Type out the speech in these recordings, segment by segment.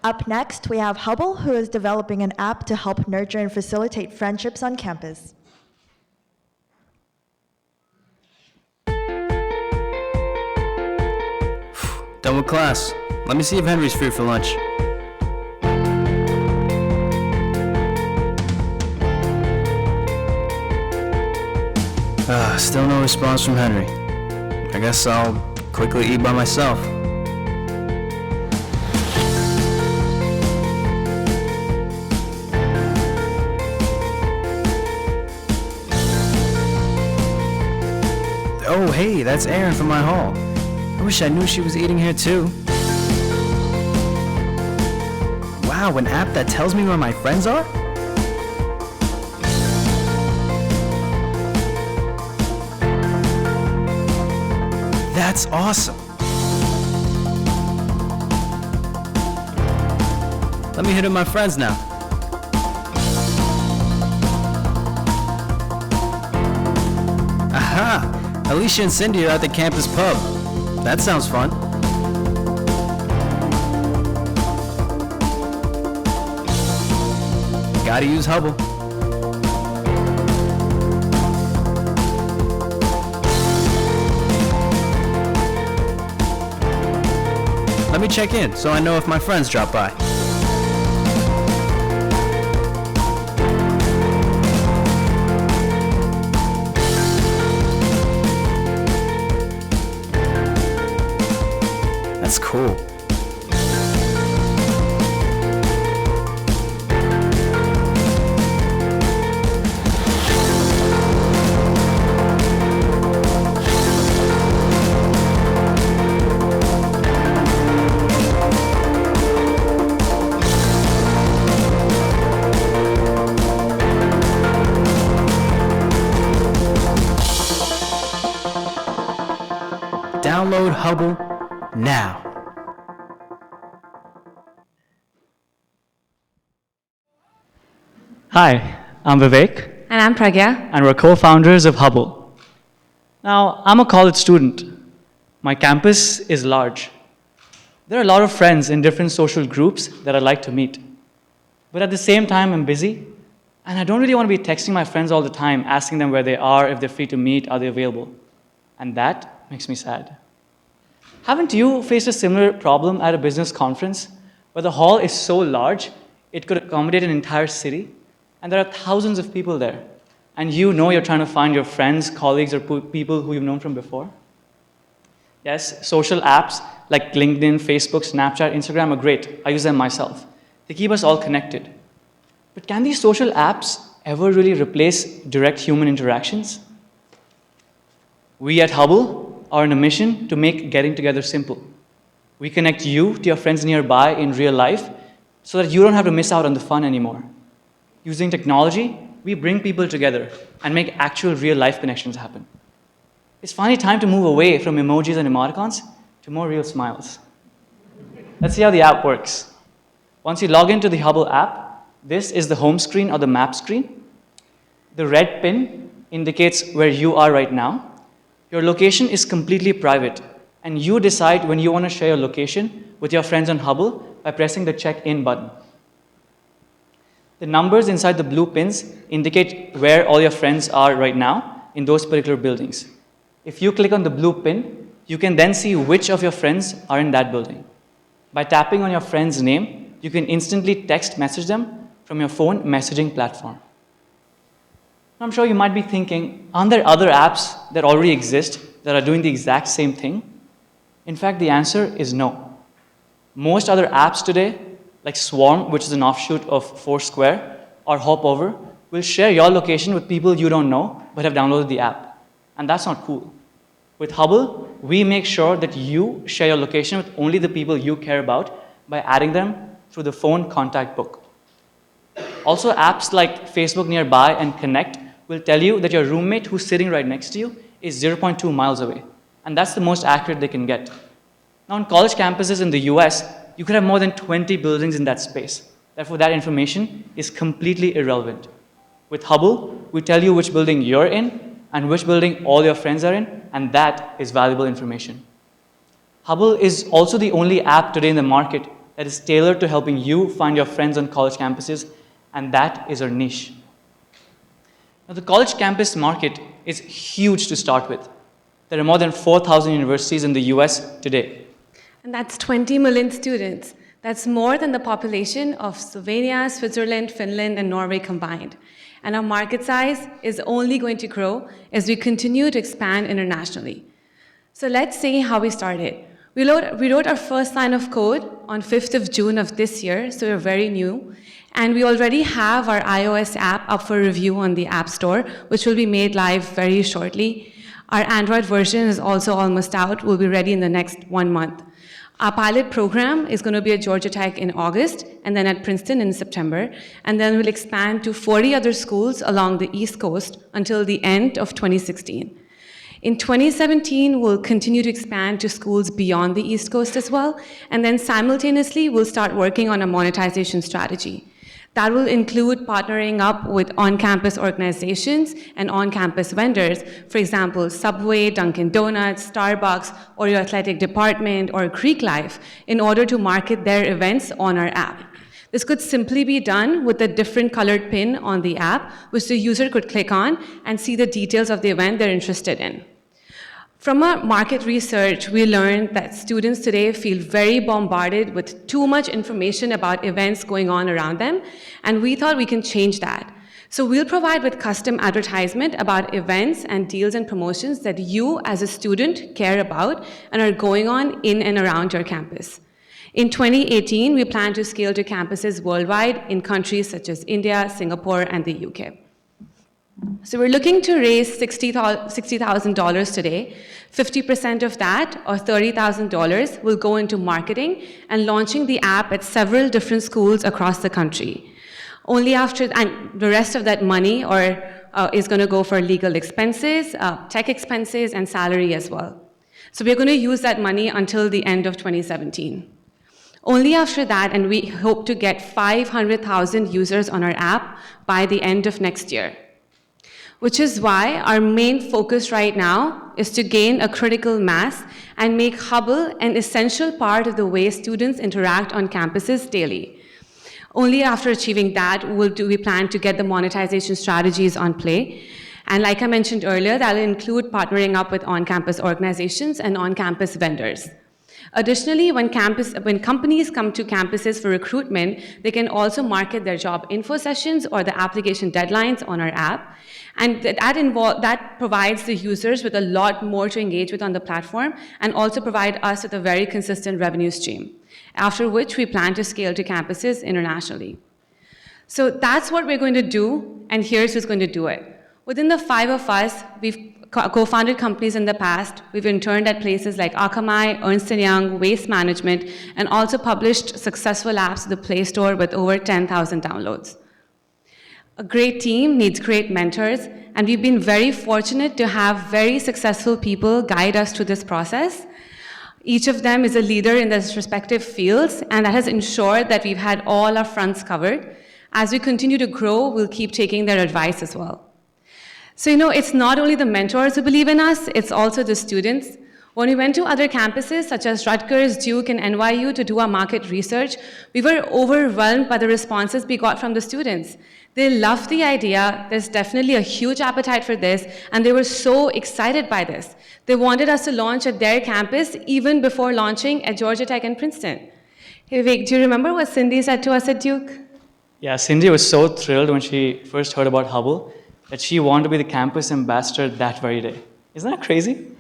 Up next, we have Hubble, who is developing an app to help nurture and facilitate friendships on campus. Done with class. Let me see if Henry's free for lunch. Still no response from Henry. I guess I'll quickly eat by myself. Oh, hey, that's Erin from my hall. I wish I knew she was eating here too. Wow, an app that tells me where my friends are? That's awesome. Let me hit up my friends now. Aha! Alicia and Cindy are at the campus pub. That sounds fun. Gotta use Hubble. Let me check in so I know if my friends drop by. That's cool. Download Hubble now. Hi, I'm Vivek, And I'm Pragya. and we're co-founders of Hubble. Now, I'm a college student. My campus is large. There are a lot of friends in different social groups that I'd like to meet. But at the same time, I'm busy, and I don't really want to be texting my friends all the time, asking them where they are, if they're free to meet, are they available? And that makes me sad. Haven't you faced a similar problem at a business conference where the hall is so large, it could accommodate an entire city, and there are thousands of people there, and you know you're trying to find your friends, colleagues, or people who you've known from before? Yes, social apps like LinkedIn, Facebook, Snapchat, Instagram are great. I use them myself. They keep us all connected. But can these social apps ever really replace direct human interactions? We at Hubble are on a mission to make getting together simple. We connect you to your friends nearby in real life so that you don't have to miss out on the fun anymore. Using technology, we bring people together and make actual real-life connections happen. It's finally time to move away from emojis and emoticons to more real smiles. Let's see how the app works. Once you log into the Hubble app, this is the home screen or the map screen. The red pin indicates where you are right now. Your location is completely private, and you decide when you want to share your location with your friends on Hubble by pressing the check-in button. The numbers inside the blue pins indicate where all your friends are right now in those particular buildings. If you click on the blue pin, you can then see which of your friends are in that building. By tapping on your friend's name, you can instantly text message them from your phone messaging platform. I'm sure you might be thinking, aren't there other apps that already exist that are doing the exact same thing? In fact, the answer is no. Most other apps today, like Swarm, which is an offshoot of Foursquare, or Hopover, will share your location with people you don't know but have downloaded the app. And that's not cool. With Hubble, we make sure that you share your location with only the people you care about by adding them through the phone contact book. Also, apps like Facebook Nearby and Connect will tell you that your roommate who's sitting right next to you is 0.2 miles away. And that's the most accurate they can get. Now, on college campuses in the US, you could have more than 20 buildings in that space. Therefore, that information is completely irrelevant. With Hubble, we tell you which building you're in and which building all your friends are in, and that is valuable information. Hubble is also the only app today in the market that is tailored to helping you find your friends on college campuses, and that is our niche. Now, the college campus market is huge to start with. There are more than 4,000 universities in the US today. And that's 20 million students. That's more than the population of Slovenia, Switzerland, Finland, and Norway combined. And our market size is only going to grow as we continue to expand internationally. So let's see how we started. We wrote our first line of code on 5th of June of this year, so we're very new. And we already have our iOS app up for review on the App Store, which will be made live very shortly. Our Android version is also almost out, will be ready in the next 1 month. Our pilot program is going to be at Georgia Tech in August, and then at Princeton in September, and then we'll expand to 40 other schools along the East Coast until the end of 2016. In 2017, we'll continue to expand to schools beyond the East Coast as well, and then simultaneously, we'll start working on a monetization strategy. That will include partnering up with on-campus organizations and on-campus vendors, for example, Subway, Dunkin' Donuts, Starbucks, or your athletic department, or Greek Life, in order to market their events on our app. This could simply be done with a different colored pin on the app, which the user could click on and see the details of the event they're interested in. From our market research, we learned that students today feel very bombarded with too much information about events going on around them, and we thought we can change that. So we'll provide with custom advertisement about events and deals and promotions that you as a student care about and are going on in and around your campus. In 2018, we plan to scale to campuses worldwide in countries such as India, Singapore, and the UK. So we're looking to raise $60,000 today. 50% of that, or $30,000, will go into marketing and launching the app at several different schools across the country. Only after, and the rest of that money is going to go for legal expenses, tech expenses, and salary as well. So we're going to use that money until the end of 2017. Only after that, and we hope to get 500,000 users on our app by the end of next year. Which is why our main focus right now is to gain a critical mass and make Hubble an essential part of the way students interact on campuses daily. Only after achieving that do we plan to get the monetization strategies on play. And like I mentioned earlier, that will include partnering up with on-campus organizations and on-campus vendors. Additionally, when companies come to campuses for recruitment, they can also market their job info sessions or the application deadlines on our app. And that provides the users with a lot more to engage with on the platform and also provide us with a very consistent revenue stream, after which we plan to scale to campuses internationally. So that's what we're going to do, and here's who's going to do it. Within the 5 of us, we've co-founded companies in the past. We've interned at places like Akamai, Ernst & Young, Waste Management, and also published successful apps to the Play Store with over 10,000 downloads. A great team needs great mentors, and we've been very fortunate to have very successful people guide us through this process. Each of them is a leader in their respective fields, and that has ensured that we've had all our fronts covered. As we continue to grow, we'll keep taking their advice as well. So, it's not only the mentors who believe in us, it's also the students. When we went to other campuses, such as Rutgers, Duke, and NYU to do our market research, we were overwhelmed by the responses we got from the students. They loved the idea, there's definitely a huge appetite for this, and they were so excited by this. They wanted us to launch at their campus even before launching at Georgia Tech and Princeton. Hey Vivek, do you remember what Cindy said to us at Duke? Yeah, Cindy was so thrilled when she first heard about Hubble that she wanted to be the campus ambassador that very day. Isn't that crazy?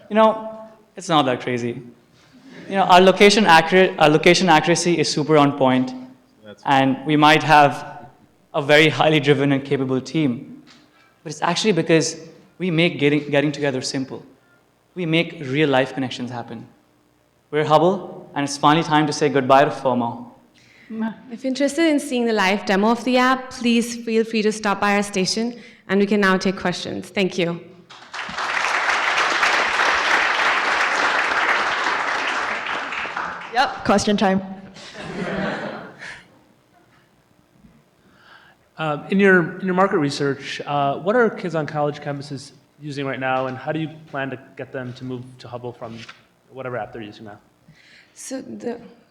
It's not that crazy. Our location accuracy is super on point, and we might have a very highly driven and capable team, but it's actually because we make getting together simple. We make real life connections happen. We're Hubble, and it's finally time to say goodbye to FOMO. If you're interested in seeing the live demo of the app, please feel free to stop by our station, and we can now take questions. Thank you. Yep, question time. In your market research, what are kids on college campuses using right now, and how do you plan to get them to move to Hubble from whatever app they're using now? So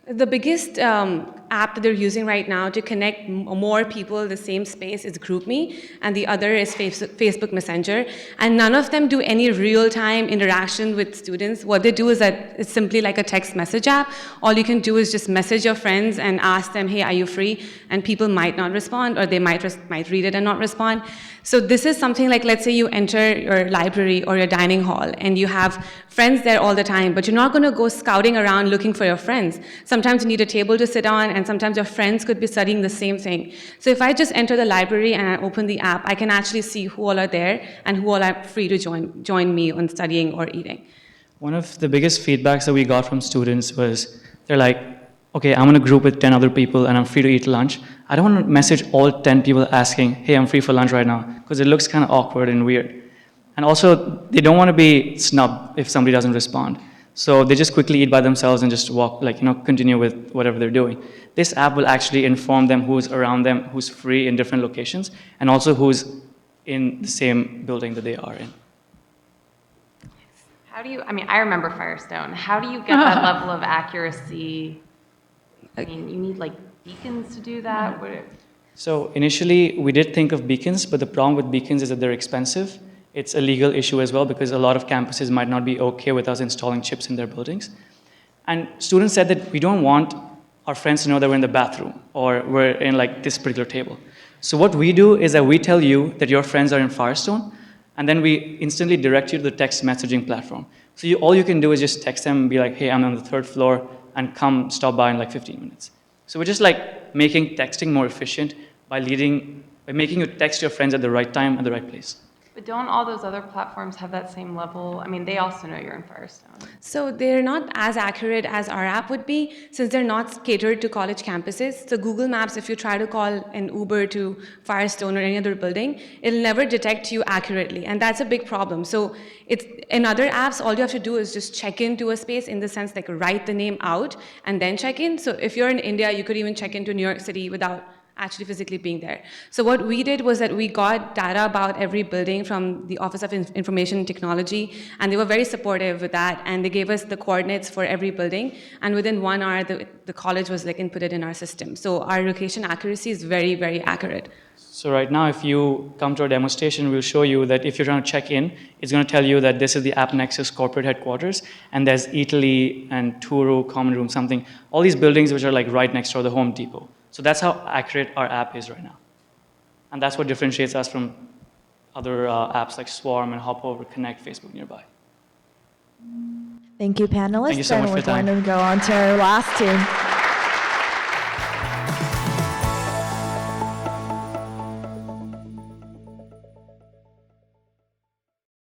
The biggest app that they're using right now to connect more people in the same space is GroupMe, and the other is Facebook Messenger. And none of them do any real-time interaction with students. What they do is that it's simply like a text message app. All you can do is just message your friends and ask them, hey, are you free? And people might not respond, or they might read it and not respond. So this is something like, let's say you enter your library or your dining hall, and you have friends there all the time, but you're not going to go scouting around looking for your friends. Sometimes you need a table to sit on, and sometimes your friends could be studying the same thing. So if I just enter the library and I open the app, I can actually see who all are there and who all are free to join me on studying or eating. One of the biggest feedbacks that we got from students was, they're like, okay, I'm in a group with 10 other people and I'm free to eat lunch. I don't want to message all 10 people asking, hey, I'm free for lunch right now, because it looks kind of awkward and weird. And also, they don't want to be snubbed if somebody doesn't respond. So they just quickly eat by themselves and just walk, continue with whatever they're doing. This app will actually inform them who's around them, who's free in different locations, and also who's in the same building that they are in. How do you, I remember Firestone. How do you get that level of accuracy? I mean, you need like beacons to do that? So initially, we did think of beacons, but the problem with beacons is that they're expensive. It's a legal issue as well, because a lot of campuses might not be okay with us installing chips in their buildings. And students said that we don't want our friends to know that we're in the bathroom or we're in like this particular table. So what we do is that we tell you that your friends are in Firestone, and then we instantly direct you to the text messaging platform. So all you can do is just text them and be like, hey, I'm on the 3rd floor, and come stop by in like 15 minutes. So we're just like making texting more efficient by making you text your friends at the right time and the right place. But don't all those other platforms have that same level? I mean, they also know you're in Firestone. So they're not as accurate as our app would be, since they're not catered to college campuses. So Google Maps, if you try to call an Uber to Firestone or any other building, it'll never detect you accurately, and that's a big problem. So in other apps, all you have to do is just check into a space, in the sense like write the name out and then check in. So if you're in India, you could even check into New York City without actually physically being there. So what we did was that we got data about every building from the Office of Information Technology, and they were very supportive with that, and they gave us the coordinates for every building, and within 1 hour, the college was like inputted in our system. So our location accuracy is very, very accurate. So right now, if you come to our demonstration, we'll show you that if you're trying to check in, it's going to tell you that this is the AppNexus corporate headquarters, and there's Italy and Turu, Common Room, something, all these buildings which are like right next to the Home Depot. So that's how accurate our app is right now. And that's what differentiates us from other apps like Swarm and Hopover, Connect, Facebook Nearby. Thank you, panelists. Thank you so much for your time. And we're going to go on to our last team.